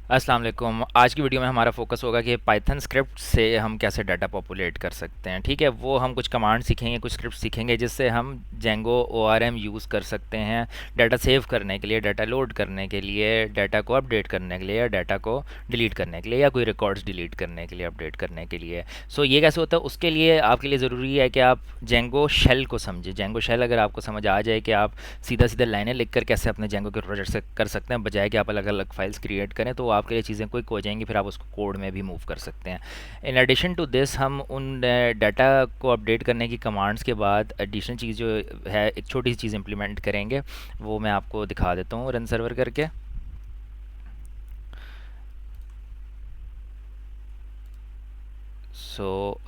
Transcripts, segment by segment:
अस्सलाम वालेकुम। आज की वीडियो में हमारा फोकस होगा कि पाइथन स्क्रिप्ट से हम कैसे डाटा पॉपुलेट कर सकते हैं। ठीक है, वो हम कुछ कमांड सीखेंगे, कुछ स्क्रिप्ट सीखेंगे जिससे हम जेंगो ORM यूज़ कर सकते हैं डाटा सेव करने के लिए, डाटा लोड करने के लिए, डाटा को अपडेट करने के लिए, या डाटा को डिलीट करने के लिए, या कोई रिकॉर्ड्स डिलीट करने के लिए, अपडेट करने के लिए। सो ये कैसे होता है, उसके लिए आपके लिए ज़रूरी है कि आप जेंगो शेल को समझें। जेंगो शेल अगर आपको समझ आ जाए कि आप सीधा सीधा लाइनें लिखकर कैसे अपने जेंगो के प्रोजेक्ट से कर सकते हैं, बजाय कि आप अलग अलग फाइल्स क्रिएट करें, तो आपके लिए चीज़ें क्विक हो जाएंगी, फिर आप उसको कोड में भी मूव कर सकते हैं। इन एडिशन टू दिस, हम उन डाटा को अपडेट करने की कमांड्स के बाद एडिशनल चीज़ जो है, एक छोटी सी चीज़ इंप्लीमेंट करेंगे। वो मैं आपको दिखा देता हूँ रन सर्वर करके। सो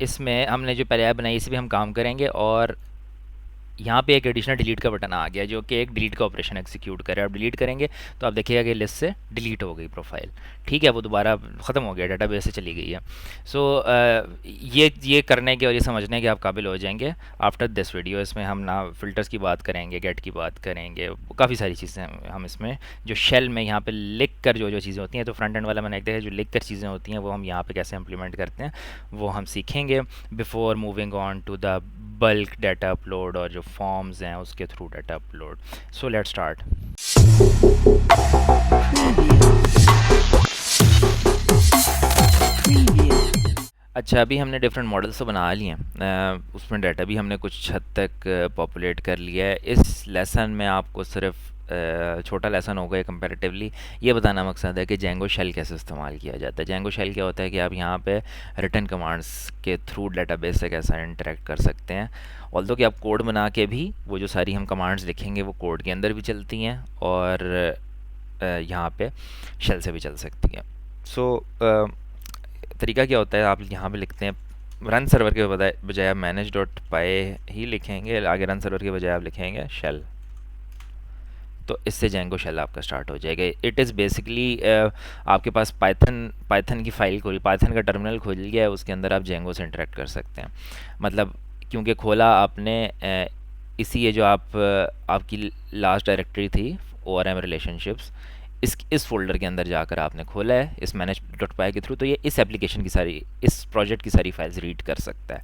इसमें हमने जो पहले ऐप बनाई, इसी पे हम काम करेंगे। और यहाँ पे एक एडिशनल डिलीट का बटन आ गया जो कि एक डिलीट का ऑपरेशन एग्जीक्यूट करे। आप डिलीट करेंगे तो आप देखिएगा कि लिस्ट से डिलीट हो गई प्रोफाइल। ठीक है, वो दोबारा ख़त्म हो गया, डाटाबेस से चली गई है। सो ये करने के और ये समझने के आप काबिल हो जाएंगे आफ्टर दिस वीडियो। इसमें हम ना फ़िल्टर्स की बात करेंगे, गेट की बात करेंगे, काफ़ी सारी चीज़ें हम इसमें जो शेल में यहाँ पे लिख कर जो जो चीज़ें होती हैं, तो फ्रंट एंड वाला मैंने एक देखा, जो लिख कर चीज़ें होती हैं वो हम यहाँ पे कैसे इम्प्लीमेंट करते हैं वो हम सीखेंगे before moving on to the bulk data upload और जो फॉर्म्स हैं उसके through data upload. So let's start. अच्छा, अभी हमने डिफरेंट मॉडल्स तो बना लिए हैं, उसमें डाटा भी हमने कुछ हद तक पॉपुलेट कर लिया है। इस लेसन में आपको सिर्फ छोटा लेसन होगा ये कंपैरेटिवली, ये बताना मकसद है कि जेंगो शेल कैसे इस्तेमाल किया जाता है। जेंगो शेल क्या होता है कि आप यहाँ पे रिटर्न कमांड्स के थ्रू डाटाबेस से कैसा इंटरेक्ट कर सकते हैं। ऑल्दो कि आप कोड बना के भी वो जो सारी हम कमांड्स लिखेंगे वो कोड के अंदर भी चलती हैं और यहाँ पे शेल से भी चल सकती हैं। सो तरीका क्या होता है, आप यहाँ पे लिखते हैं रन सर्वर के बजाय बजाय आप मैनेज डॉट पाई ही लिखेंगे, आगे रन सर्वर के बजाय आप लिखेंगे शेल। तो इससे जेंगो शेल आपका स्टार्ट हो जाएगा। इट इज़ बेसिकली आपके पास पाइथन पाइथन की फ़ाइल खोली, पाइथन का टर्मिनल खोल गया है, उसके अंदर आप जेंगो से इंटरेक्ट कर सकते हैं। मतलब क्योंकि खोला आपने इसी ये जो आपकी लास्ट डायरेक्टरी थी ORM रिलेशनशिप्स, इस फ़ोल्डर के अंदर जाकर आपने खोला है इस मैनेज डॉट पाई के थ्रू, तो ये इस एप्लीकेशन की सारी, इस प्रोजेक्ट की सारी फाइल्स रीड कर सकता है।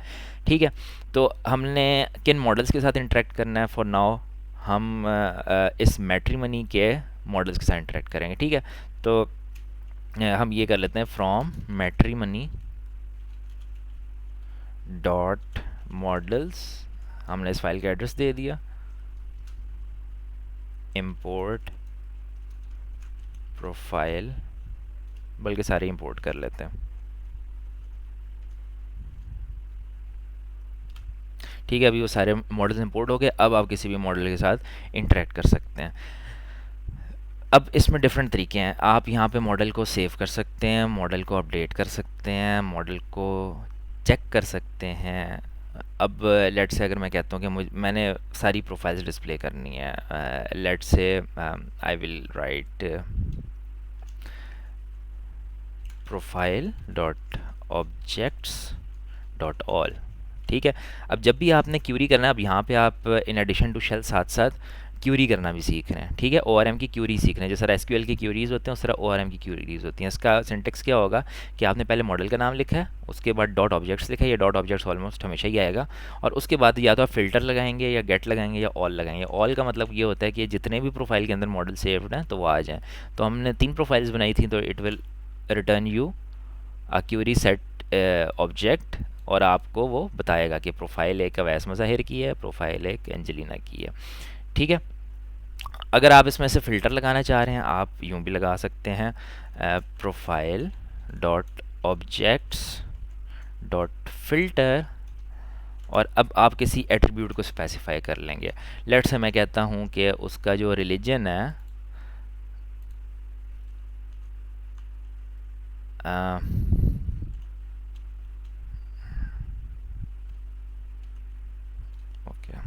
ठीक है, तो हमने किन मॉडल्स के साथ इंटरेक्ट करना है फॉर नाउ, हम इस मैट्रिमनी के मॉडल्स के साथ इंटरेक्ट करेंगे। ठीक है, तो हम ये कर लेते हैं फ्रॉम मैट्रिमनी डॉट मॉडल्स, हमने इस फाइल का एड्रेस दे दिया, इंपोर्ट प्रोफाइल, बल्कि सारे इंपोर्ट कर लेते हैं। ठीक है, अभी वो सारे मॉडल्स इंपोर्ट हो गए। अब आप किसी भी मॉडल के साथ इंटरेक्ट कर सकते हैं। अब इसमें डिफरेंट तरीके हैं, आप यहाँ पे मॉडल को सेव कर सकते हैं, मॉडल को अपडेट कर सकते हैं, मॉडल को चेक कर सकते हैं। अब लेट से अगर मैं कहता हूँ कि मैंने सारी प्रोफाइल्स डिस्प्ले करनी है, लेट से आई will right profile dot objects dot all. ठीक है, अब जब भी आपने क्यूरी करना है, अब यहाँ पे आप इन एडिशन टू शेल साथ साथ क्यूरी करना भी सीख रहे हैं। ठीक है, ORM की क्यूरी सीख रहे हैं, जैसे SQL की क्यूरीज़ होते हैं उस तरह ORM की क्यूरीज़ होती हैं। इसका सिंटेक्स क्या होगा कि आपने पहले मॉडल का नाम लिखा है, उसके बाद डॉट ऑब्जेक्ट्स लिखा है, ये डॉट ऑब्जेक्ट्स ऑलमोस्ट हमेशा ही आएगा, और उसके बाद या तो आप फ़िल्टर लगाएंगे या गेट लगाएंगे या ऑल लगाएंगे। ऑल का मतलब ये होता है कि जितने भी प्रोफाइल के अंदर मॉडल सेव्ड हैं तो वो आ जाएँ। तो हमने 3 प्रोफाइल्स बनाई थी, तो it will return you a query set object, और आपको वो बताएगा कि प्रोफाइल एक अवैस मज़ाहिर की है, प्रोफाइल एक एंजेलिना की है। ठीक है, अगर आप इसमें से फ़िल्टर लगाना चाह रहे हैं आप यूँ भी लगा सकते हैं, profile dot objects dot filter, और अब आप किसी एट्रीब्यूट को स्पेसिफाई कर लेंगे। लेट्स से मैं कहता हूँ कि उसका जो रिलीजन है okay,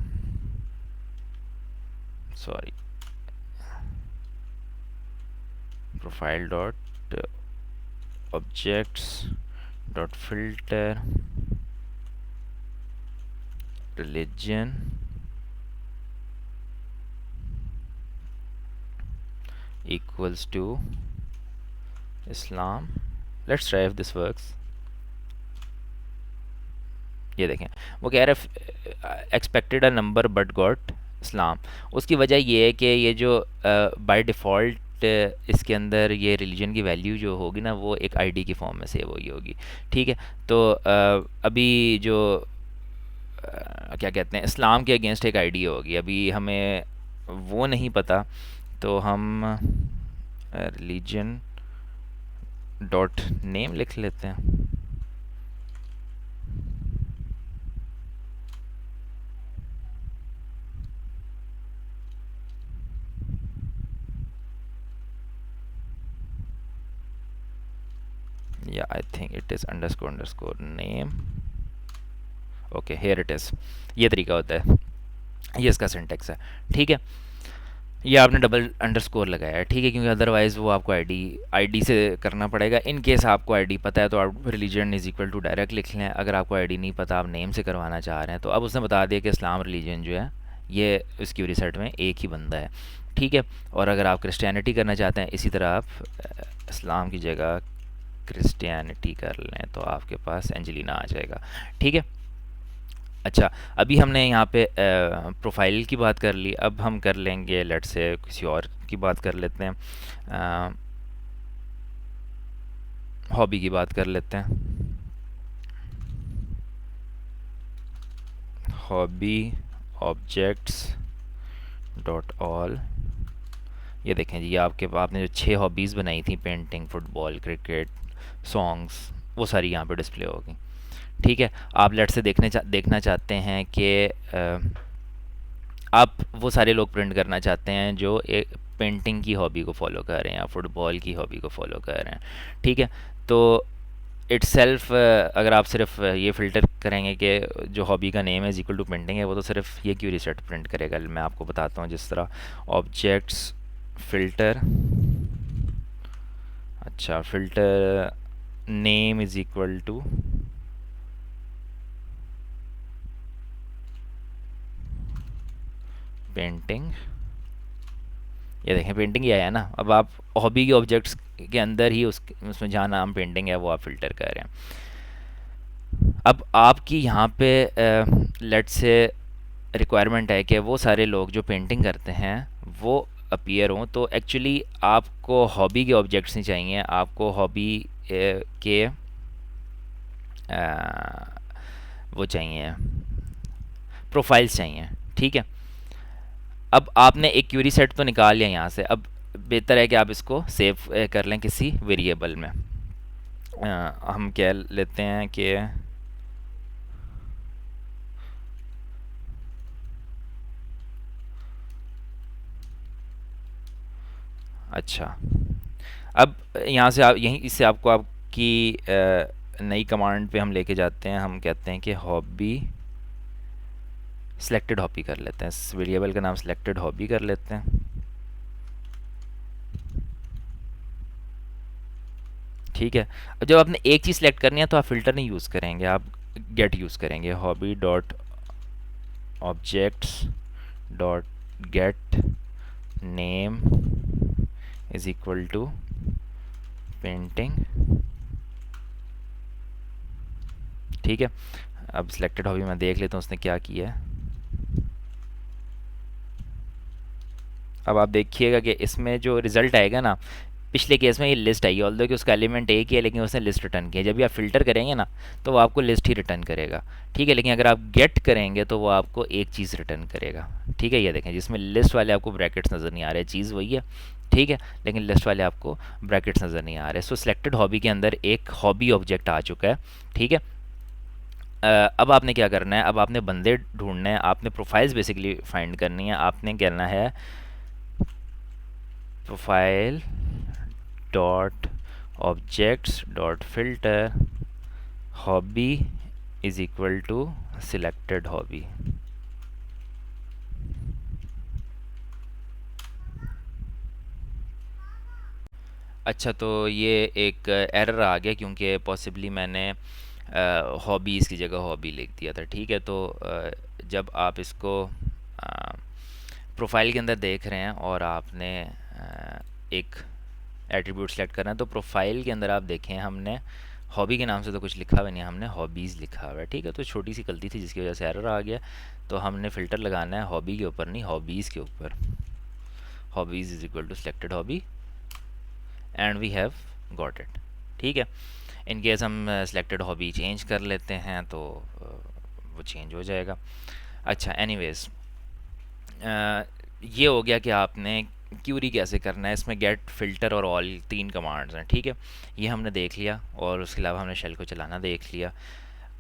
sorry, profile dot objects dot filter religion equals to Islam. Let's try if this works. ये देखें, वो कह रहा है expected a number but got Islam. उसकी वजह ये है कि ये जो बाय डिफ़ॉल्ट इसके अंदर ये रिलीजन की वैल्यू जो होगी ना, वो एक आईडी की फॉर्म में सेव हुई होगी। ठीक है, तो अभी जो क्या कहते हैं, इस्लाम के अगेंस्ट एक आईडी होगी, अभी हमें वो नहीं पता, तो हम रिलीजन डॉट नेम लिख लेते हैं। या I think it is underscore name. Okay, here it is. ये तरीका होता है, ये इसका सिंटेक्स है। ठीक है, ये आपने डबल अंडरस्कोर लगाया है, ठीक है, क्योंकि अदरवाइज़ वो आपको आईडी आईडी से करना पड़ेगा। इन केस आपको आईडी पता है तो आप religion is equal to direct लिख लें। अगर आपको आईडी नहीं पता, आप नेम से करवाना चाह रहे हैं, तो अब उसने बता दिया कि इस्लाम रिलीजन जो है ये इसकी रिसेट में एक ही बंदा है। ठीक है, और अगर आप क्रिश्चियनिटी करना चाहते हैं, इसी तरह आप इस्लाम की जगह क्रिश्चियनिटी कर लें, तो आपके पास एंजेलिना आ जाएगा। ठीक है, अच्छा, अभी हमने यहाँ पे प्रोफाइल की बात कर ली, अब हम कर लेंगे लेट से किसी और की बात कर लेते हैं, हॉबी की बात कर लेते हैं। Hobby objects dot all. ये देखें जी, आपने जो 6 हॉबीज़ बनाई थी, पेंटिंग, फुटबॉल, क्रिकेट, सॉन्ग्स, वो सारी यहाँ पे डिस्प्ले होगी। ठीक है, आप लेट से देखना चाहते हैं कि आप वो सारे लोग प्रिंट करना चाहते हैं जो एक पेंटिंग की हॉबी को फॉलो कर रहे हैं या फुटबॉल की हॉबी को फॉलो कर रहे हैं। ठीक है, तो इट्सेल्फ अगर आप सिर्फ ये फ़िल्टर करेंगे कि जो हॉबी का नेम है इज इक्वल टू पेंटिंग है, वो तो सिर्फ ये क्यूरी सेट प्रिंट करेगा। मैं आपको बताता हूँ, जिस तरह ऑब्जेक्ट्स फ़िल्टर, अच्छा, filter name is equal to painting. ये देखें, पेंटिंग ही आया ना। अब आप हॉबी के ऑब्जेक्ट्स के अंदर ही उसमें जहाँ नाम पेंटिंग है वो आप फ़िल्टर कर रहे हैं। अब आपकी यहाँ पे लेट से रिक्वायरमेंट है कि वो सारे लोग जो पेंटिंग करते हैं वो अपीयर हों, तो एक्चुअली आपको हॉबी के ऑब्जेक्ट्स नहीं चाहिए, आपको हॉबी के वो चाहिए, प्रोफाइल्स चाहिए। ठीक है, अब आपने एक क्यूरी सेट तो निकाल लिया यहाँ से, अब बेहतर है कि आप इसको सेव कर लें किसी वेरिएबल में। हम कह लेते हैं कि अच्छा, अब यहाँ से आप यहीं इससे आपको आपकी नई कमांड पे हम लेके जाते हैं। हम कहते हैं कि हॉबी सिलेक्टेड हॉबी कर लेते हैं, इस वेरिएबल का नाम सिलेक्टेड हॉबी कर लेते हैं। ठीक है, अब जब आपने एक चीज़ सेलेक्ट करनी है तो आप फ़िल्टर नहीं यूज़ करेंगे, आप गेट यूज़ करेंगे। Hobby dot objects dot get name is equal to painting. ठीक है, अब सिलेक्टेड हॉबी मैं देख लेता हूँ उसने क्या किया है। अब आप देखिएगा कि इसमें जो रिज़ल्ट आएगा ना, पिछले केस में ये लिस्ट आई, ऑल्दो कि उसका एलिमेंट एक ही है लेकिन उसने लिस्ट रिटर्न किया। जब भी आप फ़िल्टर करेंगे ना तो वो आपको लिस्ट ही रिटर्न करेगा। ठीक है, लेकिन अगर आप गेट करेंगे तो वो आपको एक चीज़ रिटर्न करेगा। ठीक है, ये देखें, जिसमें लिस्ट वाले आपको ब्रैकेट्स नज़र नहीं आ रहे, चीज़ वही है। ठीक है, लेकिन लिस्ट वाले आपको ब्रैकेट्स नज़र नहीं आ रहे। सो सिलेक्टेड हॉबी के अंदर एक हॉबी ऑब्जेक्ट आ चुका है। ठीक है, अब आपने क्या करना है, अब आपने बंदे ढूंढने हैं, आपने प्रोफाइल्स बेसिकली फाइंड करनी है। आपने कहना है profile dot objects dot filter hobby is equal to selected hobby. अच्छा, तो ये एक एरर आ गया क्योंकि पॉसिबली मैंने हॉबीज़ की जगह हॉबी लिख दिया था। ठीक है, तो जब आप इसको प्रोफाइल के अंदर देख रहे हैं और आपने एक एट्रीब्यूट सेलेक्ट करना है। तो प्रोफाइल के अंदर आप देखें हमने हॉबी के नाम से तो कुछ लिखा हुआ नहीं, हमने हॉबीज़ लिखा हुआ है, ठीक है। तो छोटी सी गलती थी जिसकी वजह से एरर आ गया। तो हमने फ़िल्टर लगाना है हॉबी के ऊपर नहीं, हॉबीज़ के ऊपर। Hobbies is equal to selected hobby and we have got it, ठीक है। इन केस हम सिलेक्टेड हॉबी चेंज कर लेते हैं तो वो चेंज हो जाएगा। अच्छा, एनीवेज ये हो गया कि आपने क्यूरी कैसे करना है। इसमें गेट, फिल्टर और ऑल 3 कमांड्स हैं, ठीक है। ये हमने देख लिया और उसके अलावा हमने शेल को चलाना देख लिया।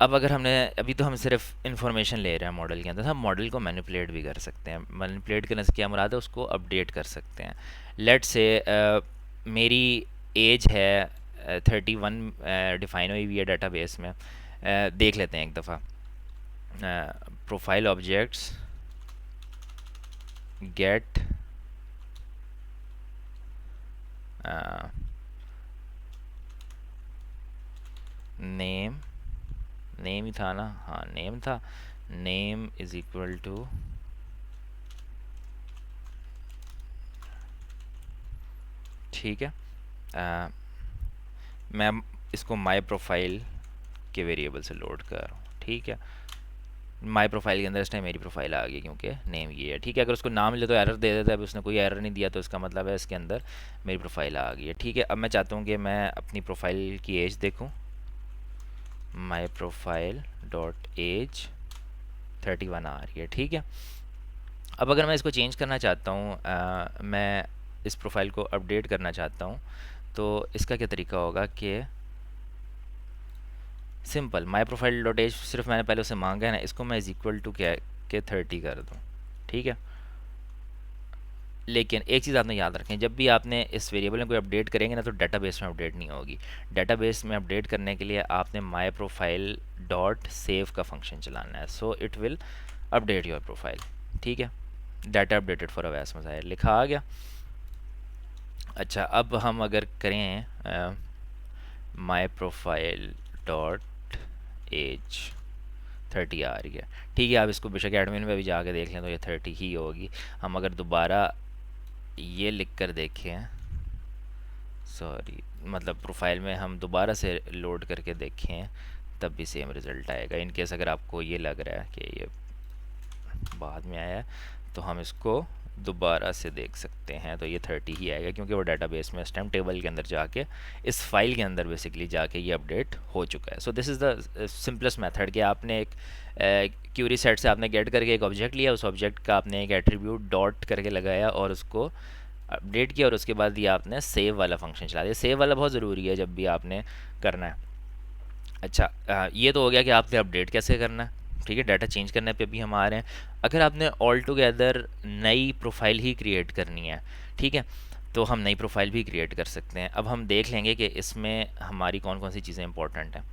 अब अगर हमने, अभी तो हम सिर्फ इन्फॉर्मेशन ले रहे हैं मॉडल के अंदर, हम मॉडल को मैनिपुलेट भी कर सकते हैं। मैनिपुलेट करने से क्या मुराद है, उसको अपडेट कर सकते हैं। लेट से मेरी एज है 31 डिफाइन हुई हुई है डाटाबेस में। देख लेते हैं एक दफ़ा। Profile objects get name, name ही था ना, हाँ नेम था। नेम इज़ इक्वल टू, ठीक है। मैं इसको माई प्रोफाइल के वेरिएबल से लोड कर रहा हूँ, ठीक है। माई प्रोफाइल के अंदर इस टाइम मेरी प्रोफाइल आ गई क्योंकि नेम ये है, ठीक है। अगर उसको नाम मिले तो एरर दे देता है, अभी उसने कोई एरर नहीं दिया तो इसका मतलब है इसके अंदर मेरी प्रोफाइल आ गई है, ठीक है। अब मैं चाहता हूँ कि मैं अपनी प्रोफाइल की एज देखूँ। माई प्रोफाइल डॉट एज 31 आ रही है, ठीक है। अब अगर मैं इसको चेंज करना चाहता हूँ, मैं इस प्रोफाइल को अपडेट करना चाहता हूँ, तो इसका क्या तरीका होगा कि simple my profile dot age, सिर्फ मैंने पहले उसे मांगा है ना, इसको मैं इज इक्वल टू क्या के 30 कर दूँ, ठीक है। लेकिन एक चीज़ आपने याद रखें, जब भी आपने इस वेरिएबल में कोई अपडेट करेंगे ना तो डेटाबेस में अपडेट नहीं होगी। डेटाबेस में अपडेट करने के लिए आपने माई प्रोफाइल डॉट सेव का फंक्शन चलाना है, so it will update your profile, ठीक है। Data updated for Awais Mazahir लिखा आ गया। अच्छा, अब हम अगर करें माई प्रोफाइल डॉट एज 30 आ रही है, ठीक है। आप इसको बेशक एडमिन में भी जाके देख लें तो ये 30 ही होगी। हम अगर दोबारा ये लिख कर देखें, सॉरी मतलब प्रोफाइल में हम दोबारा से लोड करके देखें तब भी सेम रिज़ल्ट आएगा। इन केस अगर आपको ये लग रहा है कि ये बाद में आया है तो हम इसको दोबारा से देख सकते हैं, तो ये 30 ही आएगा क्योंकि वो डाटाबेस में इस टाइम टेबल के अंदर जाके, इस फाइल के अंदर बेसिकली जाके ये अपडेट हो चुका है। सो this is the simplest method कि आपने एक क्यूरी सेट से आपने गेट करके एक ऑब्जेक्ट लिया, उस ऑब्जेक्ट का आपने एक एट्रीब्यूट डॉट करके लगाया और उसको अपडेट किया और उसके बाद ये आपने सेव वाला फंक्शन चला दिया। सेव वाला बहुत ज़रूरी है जब भी आपने करना है। अच्छा, ये तो हो गया कि आपने अपडेट कैसे करना है, ठीक है। डाटा चेंज करने पे भी हम आ रहे हैं। अगर आपने ऑल टुगेदर नई प्रोफाइल ही क्रिएट करनी है, ठीक है, तो हम नई प्रोफाइल भी क्रिएट कर सकते हैं। अब हम देख लेंगे कि इसमें हमारी कौन कौन सी चीज़ें इंपॉर्टेंट हैं।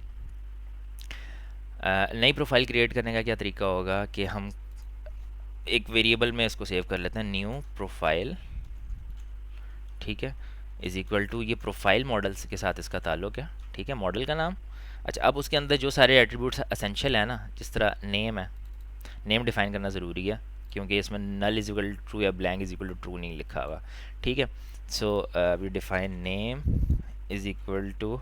नई प्रोफाइल क्रिएट करने का क्या तरीका होगा कि हम एक वेरिएबल में इसको सेव कर लेते हैं, न्यू प्रोफाइल, ठीक है, इज़ इक्वल टू, ये प्रोफाइल मॉडल के साथ इसका ताल्लुक है, ठीक है, मॉडल का नाम। अच्छा, अब उसके अंदर जो सारे एट्रीब्यूट्स एसेंशियल है ना, जिस तरह नेम है, नेम डिफाइन करना ज़रूरी है क्योंकि इसमें null is equal to true या blank is equal to true नहीं लिखा हुआ, ठीक है। So we define name is equal to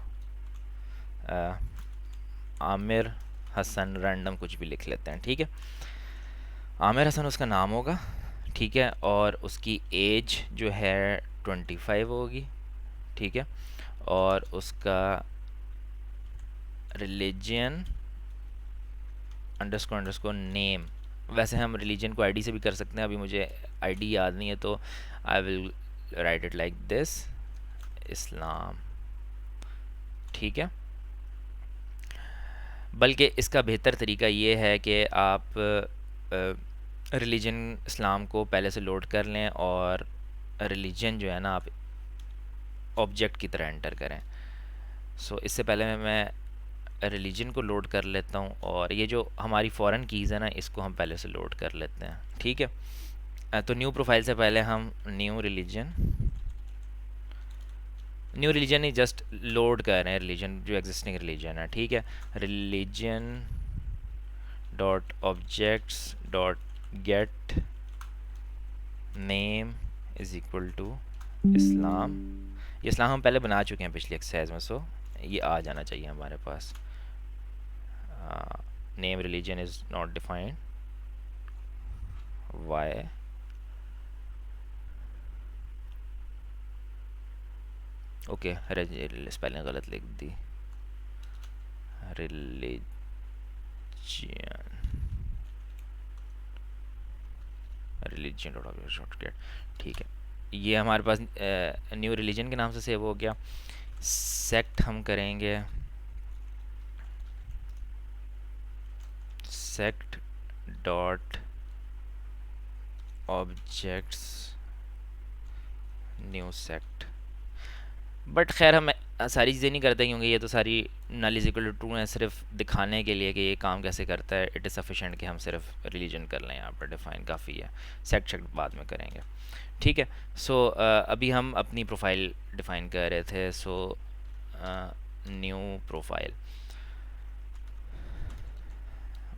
Aamir Hasan, random कुछ भी लिख लेते हैं, ठीक है। आमिर हसन उसका नाम होगा, ठीक है, और उसकी एज जो है 25 होगी, ठीक है, और उसका रिलीजन अंडरस्कोर नेम, वैसे हम रिलीजन को आईडी से भी कर सकते हैं, अभी मुझे आईडी याद नहीं है तो I will write it like this, Islam, ठीक है। बल्कि इसका बेहतर तरीका ये है कि आप रिलीजन इस्लाम को पहले से लोड कर लें और रिलीजन जो है ना आप ऑब्जेक्ट की तरह एंटर करें। सो इससे पहले मैं रिलीजन को लोड कर लेता हूँ और ये जो हमारी फॉरेन कीज़ है ना इसको हम पहले से लोड कर लेते हैं, ठीक है। तो न्यू प्रोफाइल से पहले हम न्यू रिलीजन ही जस्ट लोड कर रहे हैं, रिलीजन जो एग्जिस्टिंग रिलीजन है, ठीक है। Religion dot objects dot get name is equal to Islam, ये इस्लाम हम पहले बना चुके हैं पिछली एक्सरसाइज में, सो ये आ जाना चाहिए हमारे पास। Name religion is not defined, why, okay spelling गलत लिख दी, रिलीजन, रिलीजन डॉट शॉर्टकट, ठीक है। ये हमारे पास न्यू रिलीजन के नाम से सेव हो गया। सेक्ट हम करेंगे sect dot objects new sect, but खैर हम सारी चीज़ें नहीं करते क्योंकि ये तो सारी null is equal to true है, सिर्फ दिखाने के लिए कि ये काम कैसे करता है। इट इज़ सफिशेंट कि हम सिर्फ रिलीजन कर लें यहाँ पर, डिफाइन काफ़ी है, सेक्ट शेक्ट बाद में करेंगे, ठीक है। सो अभी हम अपनी प्रोफाइल डिफाइन कर रहे थे, so new profile,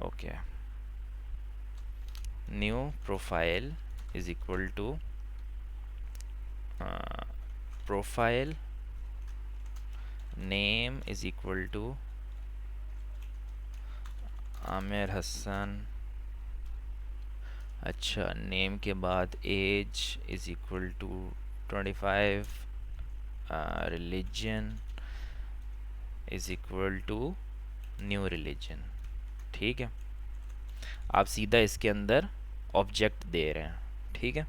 okay, new profile is equal to profile name is equal to Aamir Hasan, अच्छा, नेम के बाद age is equal to 25, religion is equal to new religion, ठीक है। आप सीधा इसके अंदर ऑब्जेक्ट दे रहे हैं, ठीक है।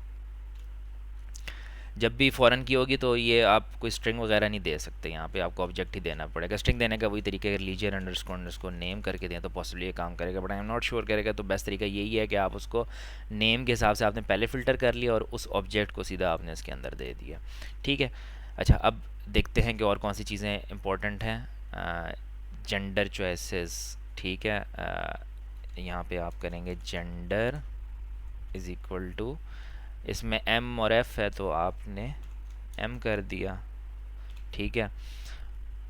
जब भी फॉरेन की होगी तो ये आप कोई स्ट्रिंग वगैरह नहीं दे सकते, यहाँ पे आपको ऑब्जेक्ट ही देना पड़ेगा। स्ट्रिंग देने का वही तरीका है, रिलीजन अंडरस्कोर नेम करके दें तो पॉसिबली ये काम करेगा, but I am not sure करेगा। तो बेस्ट तरीका यही है कि आप उसको नेम के हिसाब से आपने पहले फ़िल्टर कर लिया और उस ऑब्जेक्ट को सीधा आपने इसके अंदर दे दिया, ठीक है। अच्छा, अब देखते हैं कि और कौन सी चीज़ें इंपॉर्टेंट हैं। जेंडर चॉइसेस, ठीक है, यहाँ पे आप करेंगे जेंडर इज़ इक्वल टू, इसमें एम और एफ है तो आपने एम कर दिया, ठीक है।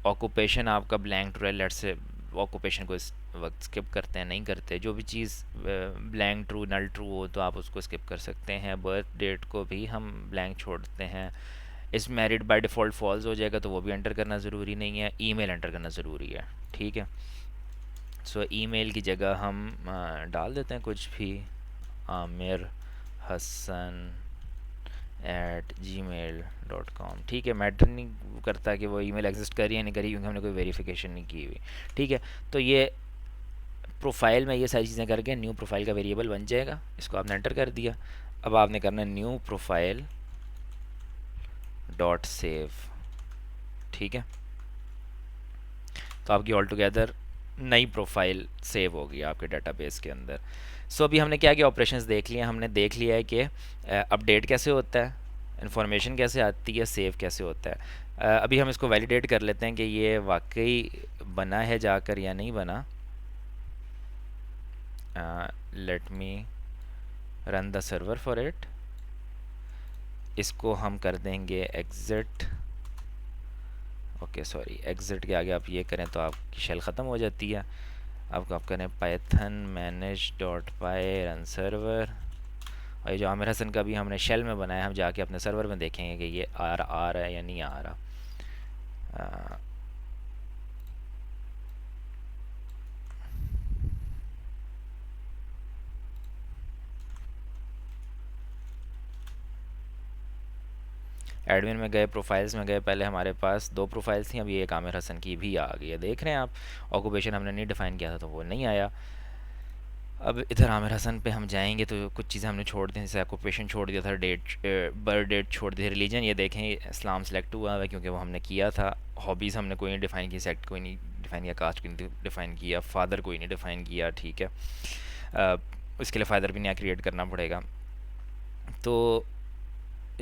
ऑक्यूपेशन आपका ब्लैंक ट्रू है, लेट से ऑक्यूपेशन को इस वक्त स्किप करते हैं, नहीं करते। जो भी चीज़ ब्लैंक ट्रू नल ट्रू हो तो आप उसको स्किप कर सकते हैं। बर्थ डेट को भी हम ब्लैंक छोड़ते हैं। इस मैरिड बाय डिफ़ॉल्ट फॉल्स हो जाएगा तो वो भी एंटर करना ज़रूरी नहीं है। ईमेल एंटर करना ज़रूरी है, ठीक है। सो ईमेल की जगह हम डाल देते हैं कुछ भी, आमिर हसन @gmail.com, ठीक है। मैटर नहीं करता कि वो ईमेल एग्जिस्ट करी या नहीं करी क्योंकि हमने कोई वेरिफिकेशन नहीं की हुई, ठीक है। तो ये प्रोफाइल में ये सारी चीज़ें करके न्यू प्रोफाइल का वेरिएबल बन जाएगा, इसको आपने एंटर कर दिया। अब आपने करना न्यू प्रोफाइल डॉट सेव, ठीक है। तो आपकी ऑल टुगेदर नई प्रोफाइल सेव होगी आपके डाटाबेस के अंदर। सो अभी हमने क्या क्या ऑपरेशंस देख लिए, हमने देख लिया है कि अपडेट कैसे होता है, इन्फॉर्मेशन कैसे आती है, सेव कैसे होता है। अभी हम इसको वैलिडेट कर लेते हैं कि ये वाकई बना है जाकर या नहीं बना। Let me run the server for it, इसको हम कर देंगे एग्जिट, ओके सॉरी, एग्जिट के आगे आप ये करें तो आपकी शेल ख़त्म हो जाती है। अब आप करें पाइथन मैनेज डॉट पाई रन सर्वर, और ये जो आमिर हसन का भी हमने शेल में बनाया, हम जाके अपने सर्वर में देखेंगे कि ये आ रहा है या नहीं आ रहा। एडमिन में गए, प्रोफाइल्स में गए, पहले हमारे पास 2 प्रोफाइल्स थी, अब ये एक आमिर हसन की भी आ गई है, देख रहे हैं आप। ऑक्यूपेशन हमने नहीं डिफ़ाइन किया था तो वो नहीं आया। अब इधर आमिर हसन पे हम जाएंगे तो कुछ चीज़ें हमने छोड़ दी, जैसे ऑक्यूपेशन छोड़ दिया था, बर्थ डेट छोड़ दी, रिलीजन ये देखें इस्लाम सेलेक्ट हुआ है क्योंकि वो हमने किया था। हॉबीज़ हमने कोई नहीं डिफ़ाइन की, सेक्ट कोई नहीं डिफ़ाइन किया, कास्ट कोई नहीं डिफ़ाइन किया, फादर कोई नहीं डिफ़ाइन किया, ठीक है। उसके लिए फ़ादर भी नया क्रिएट करना पड़ेगा। तो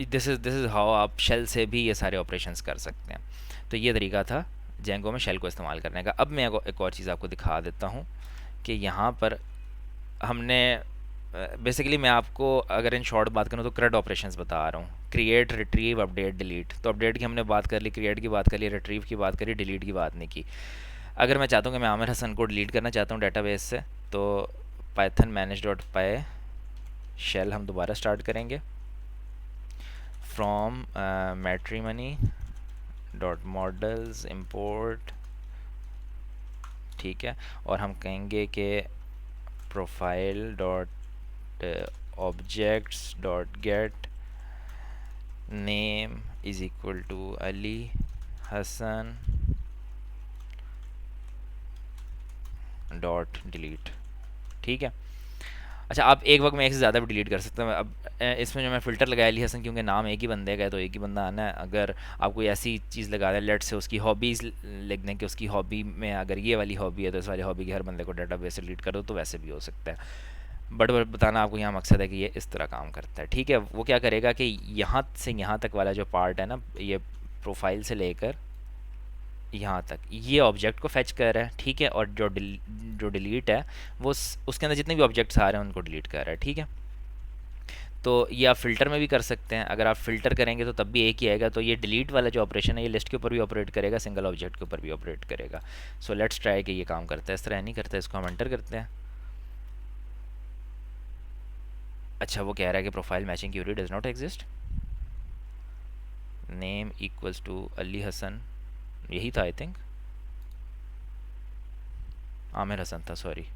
दिस इज़ हाउ आप शेल से भी ये सारे ऑपरेशंस कर सकते हैं। तो ये तरीका था जेंगो में शेल को इस्तेमाल करने का। अब मैं एक और चीज़ आपको दिखा देता हूँ कि यहाँ पर हमने बेसिकली, मैं आपको अगर इन शॉर्ट बात करूँ तो CRUD ऑपरेशंस बता रहा हूँ, क्रिएट, रिट्रीव, अपडेट, डिलीट। तो अपडेट की हमने बात कर ली, क्रिएट की बात कर ली, रिट्रीव की बात करी, डिलीट की बात नहीं की। अगर मैं चाहता हूँ कि मैं आमिर हसन को डिलीट करना चाहता हूँ डेटाबेस से, तो Python manage dot py shell हम दोबारा स्टार्ट करेंगे, from matrimony dot models import, ठीक है, और हम कहेंगे कि profile dot objects dot get name is equal to Ali Hasan dot delete, ठीक है। अच्छा, आप एक वक्त में एक से ज़्यादा भी डिलीट कर सकते हैं। अब इसमें जो मैं फ़िल्टर लगाया अली हसन, क्योंकि नाम एक ही बंदे का है तो एक ही बंदा आना है। अगर आप कोई ऐसी चीज़ लगा दें, लेट से उसकी हॉबीज़ लिख दें कि उसकी हॉबी में अगर ये वाली हॉबी है तो इस वाली हॉबी के हर बंदे को डाटाबेस से डिलीट कर दो, तो वैसे भी हो सकता है। बट बताना आपको यहाँ मकसद है कि ये इस तरह काम करता है, ठीक है। वो क्या करेगा कि यहाँ से यहाँ तक वाला जो पार्ट है ना, ये प्रोफाइल से लेकर यहाँ तक ये ऑब्जेक्ट को फेच कर रहा है, ठीक है, और जो डिलीट है वो उसके अंदर जितने भी ऑब्जेक्ट्स आ रहे हैं उनको डिलीट कर रहा है, ठीक है। तो ये आप फ़िल्टर में भी कर सकते हैं। अगर आप फ़िल्टर करेंगे तो तब भी एक ही आएगा। तो ये डिलीट वाला जो ऑपरेशन है ये लिस्ट के ऊपर भी ऑपरेट करेगा, सिंगल ऑब्जेक्ट के ऊपर भी ऑपरेट करेगा। सो लेट्स ट्राई कि ये काम करता है। इस तरह नहीं करता है, इसको हम एंटर करते हैं। अच्छा, वो कह रहा है कि profile matching query does not exist, name equals to Ali Hasan, यही था आई थिंक, आमिर हसन था, sorry.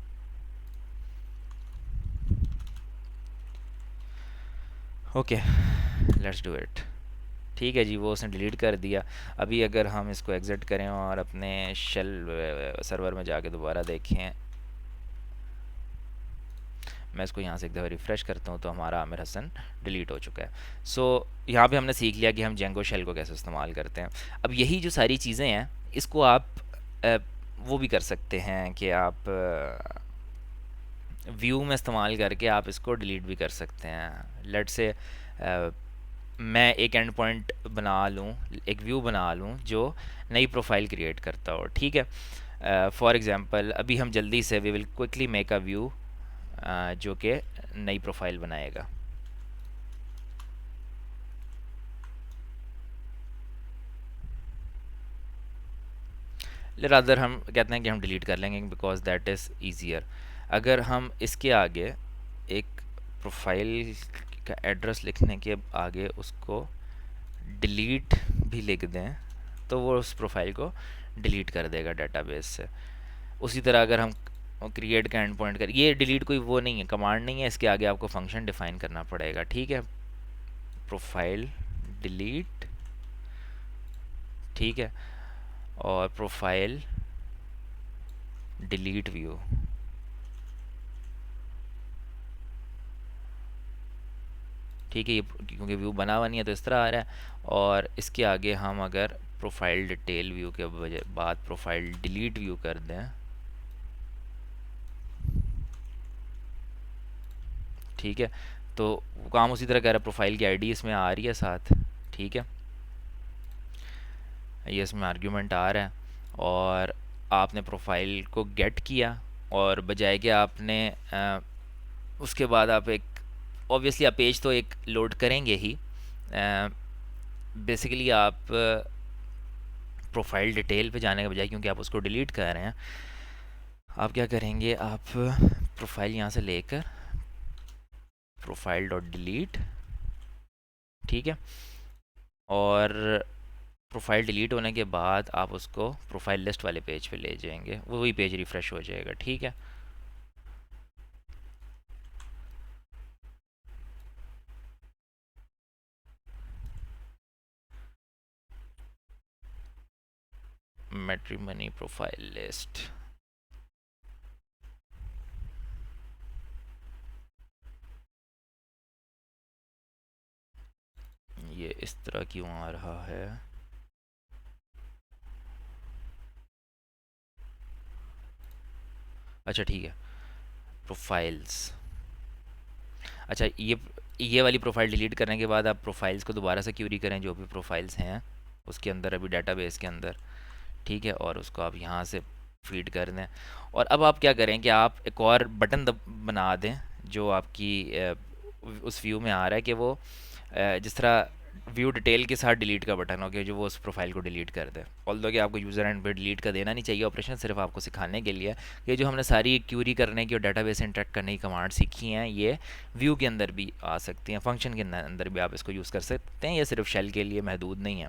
Okay, let's do it. ठीक है जी, वो उसने डिलीट कर दिया। अभी अगर हम इसको एग्ज़िट करें और अपने शेल सर्वर में जाके दोबारा देखें, मैं इसको यहाँ से एक दफ़ा रिफ़्रेश करता हूँ तो हमारा आमिर हसन डिलीट हो चुका है। सो यहाँ पे हमने सीख लिया कि हम जेंगो शेल को कैसे इस्तेमाल करते हैं। अब यही जो सारी चीज़ें हैं इसको आप अ, वो भी कर सकते हैं कि आप व्यू में इस्तेमाल करके आप इसको डिलीट भी कर सकते हैं। लेट से मैं एक एंड पॉइंट बना लूँ, एक व्यू बना लूँ जो नई प्रोफाइल क्रिएट करता हो, ठीक है। फॉर एग्ज़ाम्पल अभी हम जल्दी से we will quickly make a view जो कि नई प्रोफाइल बनाएगा। रादर हम कहते हैं कि हम डिलीट कर लेंगे बिकॉज दैट इज़ ईजियर। अगर हम इसके आगे एक प्रोफाइल का एड्रेस लिखने के आगे उसको डिलीट भी लिख दें तो वो उस प्रोफाइल को डिलीट कर देगा डेटाबेस से। उसी तरह अगर हम क्रिएट का एंड पॉइंट कर, ये डिलीट कोई वो नहीं है, कमांड नहीं है, इसके आगे आपको फंक्शन डिफाइन करना पड़ेगा, ठीक है। प्रोफाइल डिलीट, ठीक है, और प्रोफाइल डिलीट व्यू, ठीक है। ये क्योंकि व्यू बना हुआ नहीं है तो इस तरह आ रहा है। और इसके आगे हम अगर प्रोफाइल डिटेल व्यू के बाद प्रोफाइल डिलीट व्यू कर दें, ठीक है, तो काम उसी तरह कर रहा है। प्रोफाइल की आईडी इसमें आ रही है साथ, ठीक है, ये इसमें आर्ग्यूमेंट आ रहा है। और आपने प्रोफाइल को गेट किया और बजाय कि आपने उसके बाद आप एक ऑब्वियसली आप पेज तो एक लोड करेंगे ही, बेसिकली आप प्रोफाइल डिटेल पे जाने के बजाय, क्योंकि आप उसको डिलीट कर रहे हैं, आप क्या करेंगे, आप प्रोफाइल यहाँ से लेकर प्रोफाइल डॉट डिलीट, ठीक है, और प्रोफाइल डिलीट होने के बाद आप उसको प्रोफाइल लिस्ट वाले पेज पे ले जाएंगे, वही पेज रिफ़्रेश हो जाएगा, ठीक है। मैट्रिमनी प्रोफाइल लिस्ट, ये इस तरह क्यों आ रहा है? अच्छा ठीक है, प्रोफाइल्स। अच्छा, ये वाली प्रोफाइल डिलीट करने के बाद आप प्रोफाइल्स को दोबारा से क्यूरी करें, जो भी प्रोफाइल्स हैं उसके अंदर अभी डाटाबेस के अंदर, ठीक है, और उसको आप यहाँ से फीड कर दें। और अब आप क्या करें कि आप एक और बटन बना दें जो आपकी उस व्यू में आ रहा है कि वो जिस तरह व्यू डिटेल के साथ डिलीट का बटन हो गया जो वो उस प्रोफाइल को डिलीट कर दे। ऑल्दो कि आपको यूज़र एंड पे डिलीट का देना नहीं चाहिए ऑपरेशन, सिर्फ आपको सिखाने के लिए। ये जो हमने सारी क्यूरी करने की और डाटाबेस से इंटरेक्ट करने की कमांड सीखी हैं, ये व्यू के अंदर भी आ सकती हैं, फंक्शन के अंदर भी आप इसको यूज़ कर सकते हैं, ये सिर्फ शेल के लिए महदूद नहीं है।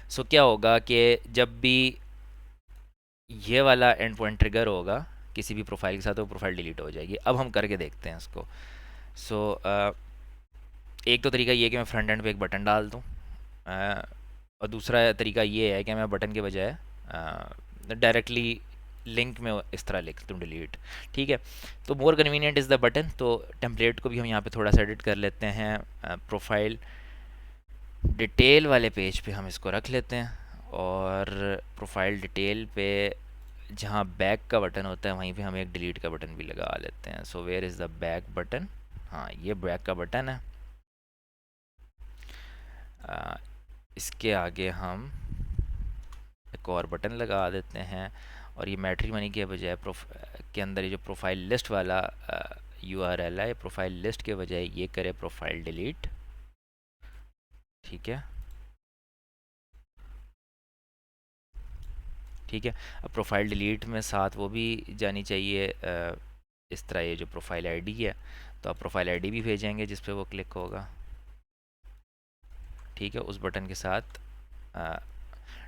सो क्या होगा कि जब भी ये वाला एंड पॉइंट ट्रिगर होगा किसी भी प्रोफाइल के साथ, तो प्रोफाइल डिलीट हो जाएगी। अब हम करके देखते हैं इसको। सो एक तो तरीका ये है कि मैं फ्रंट एंड पे एक बटन डाल दूँ, और दूसरा तरीका ये है कि मैं बटन के बजाय डायरेक्टली लिंक में इस तरह लिख दूँ डिलीट। ठीक है, तो more convenient is the button. तो टेम्पलेट को भी हम यहाँ पे थोड़ा सा एडिट कर लेते हैं। प्रोफाइल डिटेल वाले पेज पे हम इसको रख लेते हैं, और प्रोफाइल डिटेल पे जहाँ बैक का बटन होता है वहीं पे हम एक डिलीट का बटन भी लगा लेते हैं। So where is the back button, हाँ ये बैक का बटन है। इसके आगे हम एक और बटन लगा देते हैं, और ये मैट्रिमनी के बजाय के अंदर ये जो प्रोफाइल लिस्ट वाला URL है, प्रोफाइल लिस्ट के बजाय ये करे प्रोफाइल डिलीट। ठीक है, ठीक है। अब प्रोफाइल डिलीट में साथ वो भी जानी चाहिए, इस तरह ये जो प्रोफाइल आईडी है, तो आप प्रोफाइल आईडी भी भेजेंगे जिस पे वो क्लिक होगा। ठीक है, उस बटन के साथ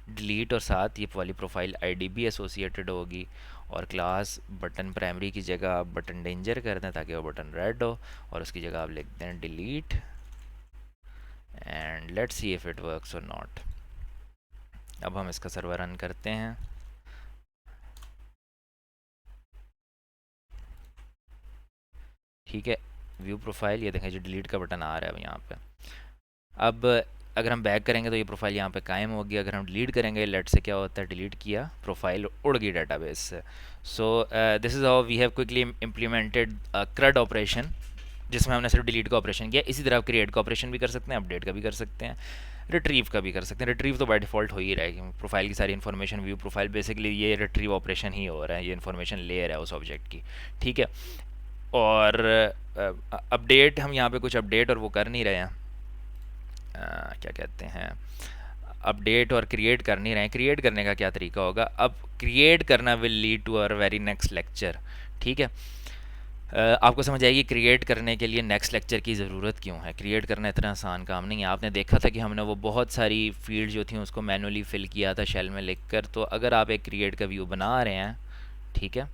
डिलीट और साथ ये वाली प्रोफाइल आईडी भी एसोसिएटेड होगी। और क्लास बटन प्राइमरी की जगह आप बटन डेंजर कर दें ताकि वो बटन रेड हो, और उसकी जगह आप लिख दें delete, and let's see if it works और नॉट। अब हम इसका सर्वर रन करते हैं। ठीक है, व्यू प्रोफाइल, ये देखें जो डिलीट का बटन आ रहा है अब यहाँ पे। अब अगर हम बैक करेंगे तो ये प्रोफाइल यहाँ पे कायम होगी। अगर हम डिलीट करेंगे, लेट से क्या होता है, डिलीट किया, प्रोफाइल उड़ गई डाटाबेस से। So this is how we have quickly implemented CRUD operation, जिसमें हमने सिर्फ डिलीट का ऑपरेशन किया। इसी तरह आप क्रिएट का ऑपरेशन भी कर सकते हैं, अपडेट का भी कर सकते हैं, रिट्रीव का भी कर सकते हैं। रिट्रीव तो बाय डिफ़ॉल्ट हो ही रहा है, प्रोफाइल की सारी इन्फॉर्मेशन व्यू प्रोफाइल, बेसिकली ये रिट्रीव ऑपरेशन ही हो रहा है, ये इन्फॉर्मेशन ले रहा है उस ऑब्जेक्ट की। ठीक है, और अपडेट हम यहाँ पे कुछ अपडेट और वो कर नहीं रहे हैं, क्या कहते हैं, अपडेट और क्रिएट कर नहीं रहे हैं। क्रिएट करने का क्या तरीका होगा, अब क्रिएट करना will lead to our very next lecture. ठीक है, आपको समझ आएगी क्रिएट करने के लिए नेक्स्ट लेक्चर की ज़रूरत क्यों है। क्रिएट करना इतना आसान काम नहीं है। आपने देखा था कि हमने वो बहुत सारी फील्ड जो थी उसको मैनुअली फिल किया था शेल में लिखकर। तो अगर आप एक क्रिएट का व्यू बना रहे हैं, ठीक है,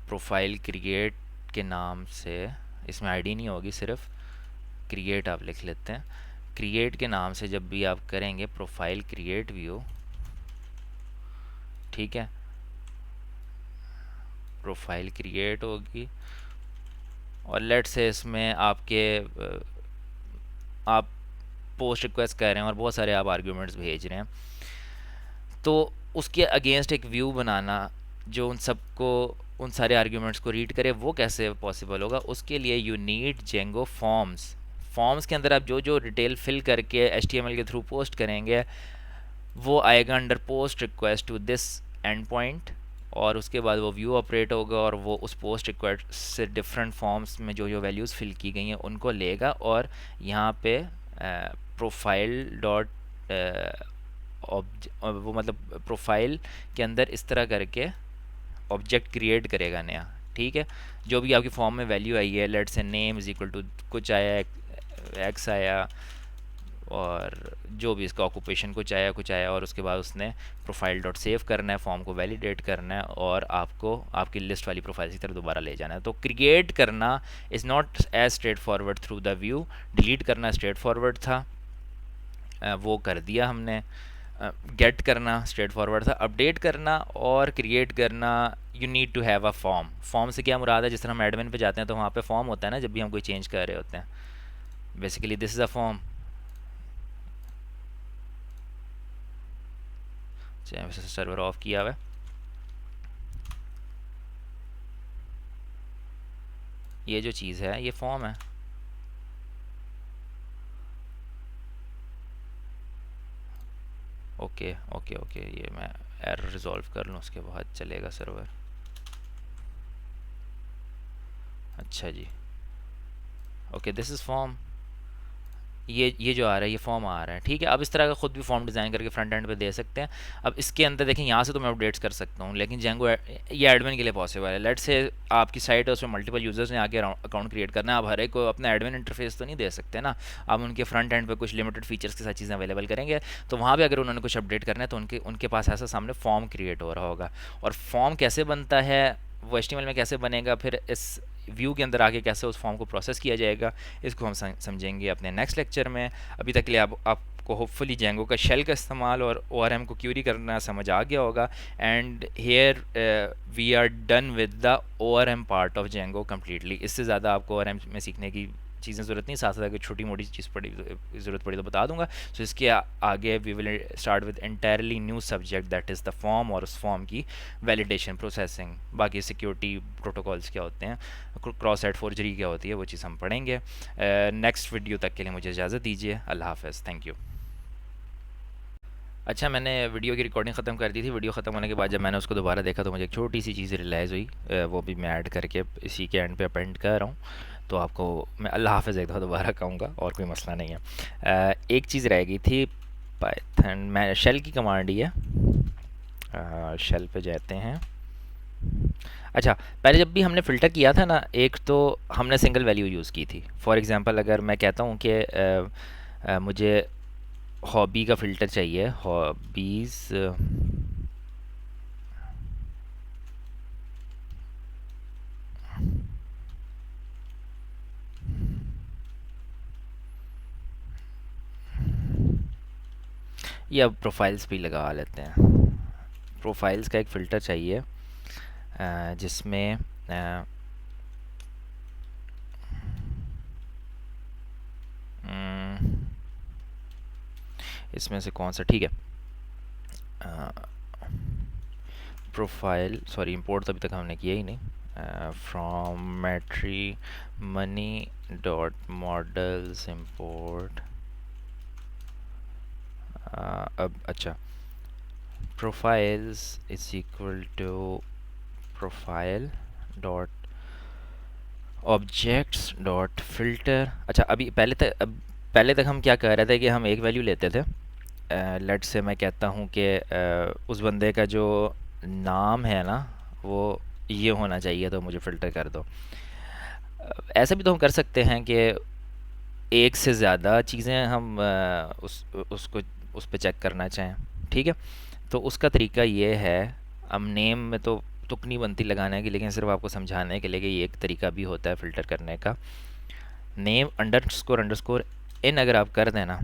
प्रोफाइल क्रिएट के नाम से, इसमें आईडी नहीं होगी, सिर्फ क्रिएट आप लिख लेते हैं। क्रिएट के नाम से जब भी आप करेंगे प्रोफाइल क्रिएट व्यू, ठीक है, प्रोफाइल क्रिएट होगी, और लेट से इसमें आपके आप पोस्ट रिक्वेस्ट कर रहे हैं और बहुत सारे आप आर्ग्यूमेंट्स भेज रहे हैं, तो उसके अगेंस्ट एक व्यू बनाना जो उन सबको, उन सारे आर्ग्यूमेंट्स को रीड करे, वो कैसे पॉसिबल होगा। उसके लिए you need Django forms. Forms के अंदर आप जो जो डिटेल फिल करके HTML के थ्रू पोस्ट करेंगे, वो आएगा under post request to this end point, और उसके बाद वो व्यू ऑपरेट होगा, और वो उस पोस्ट रिक्वेस्ट से डिफरेंट फॉर्म्स में जो जो वैल्यूज़ फिल की गई हैं उनको लेगा, और यहाँ पे प्रोफाइल डॉट वो मतलब प्रोफाइल के अंदर इस तरह करके ऑब्जेक्ट क्रिएट करेगा नया। ठीक है, जो भी आपकी फॉर्म में वैल्यू आई है, लेट से नेम इज़ इक्वल टू कुछ आया, एक्स आया, और जो भी इसका ऑक्यूपेशन कुछ आया, और उसके बाद उसने प्रोफाइल डॉट सेव करना है, फॉर्म को वैलिडेट करना है, और आपको आपकी लिस्ट वाली प्रोफाइल की तरफ दोबारा ले जाना है। तो क्रिएट करना is not as straight forward through the view. Delete करना स्ट्रेट फॉरवर्ड था, वो कर दिया हमने। गेट करना स्ट्रेट फॉरवर्ड था। अपडेट करना और क्रिएट करना, you need to have a form. Form से क्या मुराद है, जिस तरह हम एडमिन पे जाते हैं तो वहाँ पे फॉर्म होता है ना, जब भी हम कोई चेंज कर रहे होते हैं। Basically this is a form. वैसे सर्वर ऑफ किया हुआ है। ये जो चीज़ है ये फॉर्म है। ओके ओके ओके, ये मैं एरर रिजॉल्व कर लूँ उसके बाद चलेगा सर्वर। अच्छा जी, ओके, दिस इज़ फॉर्म। ये जो आ रहा है ये फॉर्म आ रहा है, ठीक है। अब इस तरह का खुद भी फॉर्म डिज़ाइन करके फ्रंट एंड पे दे सकते हैं। अब इसके अंदर देखें, यहाँ से तो मैं अपडेट्स कर सकता हूँ, लेकिन जेंगो ये एडमिन के लिए पॉसिबल है। लेट्स से आपकी साइट है, उसमें मल्टीपल यूजर्स ने आके अकाउंट क्रिएट करना है, आप हर एक को अपना एडमिन इंटरफेस तो नहीं दे सकते ना। आप उनके फ्रंट एंड पे कुछ लिमिटेड फीचर्स के साथ चीज़ें अवेलेबल करेंगे, तो वहाँ पर अगर उन्होंने कुछ अपडेट करना है तो उनके उनके पास ऐसा सामने फॉर्म क्रिएट हो रहा होगा। और फॉर्म कैसे बनता है, वो HTML में कैसे बनेगा, फिर इस व्यू के अंदर आके कैसे उस फॉर्म को प्रोसेस किया जाएगा, इसको हम समझेंगे अपने नेक्स्ट लेक्चर में। अभी तक के लिए आपको होपफुली जेंगो का शेल का इस्तेमाल और ORM को क्यूरी करना समझ आ गया होगा। And here we are done with the ORM part of Django completely. इससे ज़्यादा आपको ORM में सीखने की चीज़ें ज़रूरत नहीं, साथ साथ अगर छोटी मोटी चीज़ ज़रूरत पड़ी तो बता दूंगा। सो इसके आगे we will start with entirely new subject, that is the form, और उस फॉर्म की वैलिडेशन, प्रोसेसिंग, बाकी सिक्योरिटी प्रोटोकॉल्स क्या होते हैं, क्रॉस साइट फोर्जरी क्या होती है, वो चीज़ हम पढ़ेंगे। नेक्स्ट वीडियो तक के लिए मुझे इजाज़त दीजिए। अल्लाह हाफ़िज़, थैंक यू। अच्छा, मैंने वीडियो की रिकॉर्डिंग ख़त्म कर दी थी। वीडियो ख़त्म होने के बाद जब मैंने उसको दोबारा देखा तो मुझे एक छोटी सी चीज़ रियलाइज़ हुई, वो भी मैं ऐड करके इसी के एंड पे अपेंड कर रहा हूँ। तो आपको मैं अल्लाह हाफ़िज़ एक दफ़ा दोबारा कहूँगा, और कोई मसला नहीं है। एक चीज़ रह गई थी, पाइथन मैं शेल की कमांड ही है। शेल पे जाते हैं। अच्छा, पहले जब भी हमने फ़िल्टर किया था ना, एक तो हमने सिंगल वैल्यू यूज़ की थी। फॉर एग्ज़ाम्पल अगर मैं कहता हूँ कि मुझे हॉबी का फ़िल्टर चाहिए, हॉबीज़, या प्रोफाइल्स भी लगा लेते हैं। प्रोफाइल्स का एक फ़िल्टर चाहिए जिसमें इसमें से कौन सा ठीक है, प्रोफाइल, सॉरी इंपोर्ट तो अभी तक हमने किया ही नहीं। From matrimony dot models import. अब अच्छा, profiles is equal to profile dot objects dot filter. अच्छा, अभी पहले तक हम क्या कर रहे थे कि हम एक वैल्यू लेते थे। लेट से मैं कहता हूँ कि उस बंदे का जो नाम है ना वो ये होना चाहिए, तो मुझे फ़िल्टर कर दो। ऐसा भी तो हम कर सकते हैं कि एक से ज़्यादा चीज़ें हम उसको उस पे चेक करना चाहें, ठीक है। तो उसका तरीका ये है, अब नेम में तो तुक नहीं बनती लगाने की, लेकिन सिर्फ आपको समझाने के लिए कि ये एक तरीका भी होता है फ़िल्टर करने का। नेम अंडरस्कोर अंडरस्कोर इन अगर आप कर देना,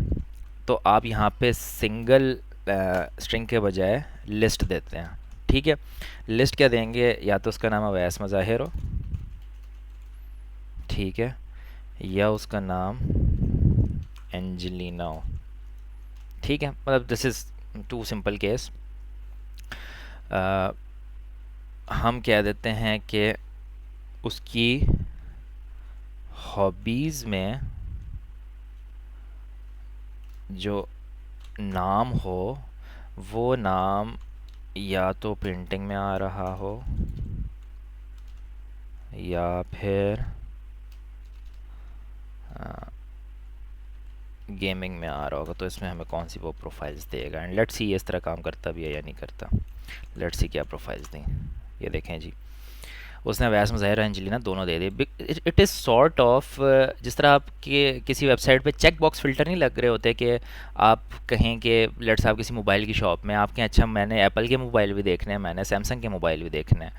तो आप यहाँ पे सिंगल स्ट्रिंग के बजाय लिस्ट देते हैं, ठीक है। लिस्ट क्या देंगे, या तो उसका नाम अवैस मज़ाहिर हो, ठीक है, या उसका नाम एंजेलिना हो, ठीक है। मतलब this is too simple case. हम कह देते हैं कि उसकी हॉबीज़ में जो नाम हो वो नाम या तो पेंटिंग में आ रहा हो या फिर गेमिंग में आ रहा होगा। तो इसमें हमें कौन सी वो प्रोफाइल्स देगा, एंड लेट्स सी ये इस तरह काम करता भी है या नहीं करता। लेट्स सी क्या प्रोफाइल्स दें। ये देखें जी, उसने वैस मुज़ाहिर एंजेलिना दोनों दे दिए। इट इज़ सॉर्ट ऑफ, जिस तरह आपके किसी वेबसाइट पे चेक बॉक्स फ़िल्टर नहीं लग रहे होते कि आप कहें कि लेट्स आप किसी मोबाइल की शॉप में आप कहें अच्छा मैंने एप्पल के मोबाइल भी देखने हैं, मैंने सैमसंग के मोबाइल भी देखने हैं,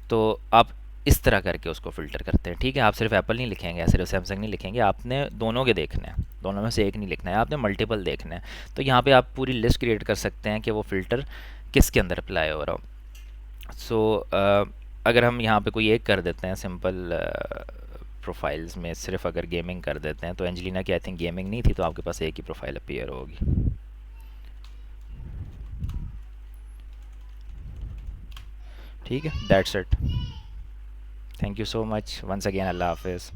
तो आप इस तरह करके उसको फ़िल्टर करते हैं, ठीक है। आप सिर्फ एप्पल नहीं लिखेंगे, सिर्फ सैमसंग नहीं लिखेंगे, आपने दोनों के देखने हैं, दोनों में से एक नहीं लिखना है, आपने मल्टीपल देखने हैं। तो यहाँ पे आप पूरी लिस्ट क्रिएट कर सकते हैं कि वो फ़िल्टर किसके अंदर अप्लाई हो रहा हो। सो अगर हम यहाँ पे कोई एक कर देते हैं सिंपल प्रोफाइल्स में, सिर्फ अगर गेमिंग कर देते हैं, तो एंजेलिना की आई थिंक गेमिंग नहीं थी, तो आपके पास एक ही प्रोफाइल अपीयर होगी, ठीक है। That's it, thank you so much once again, अल्लाह हाफिज़।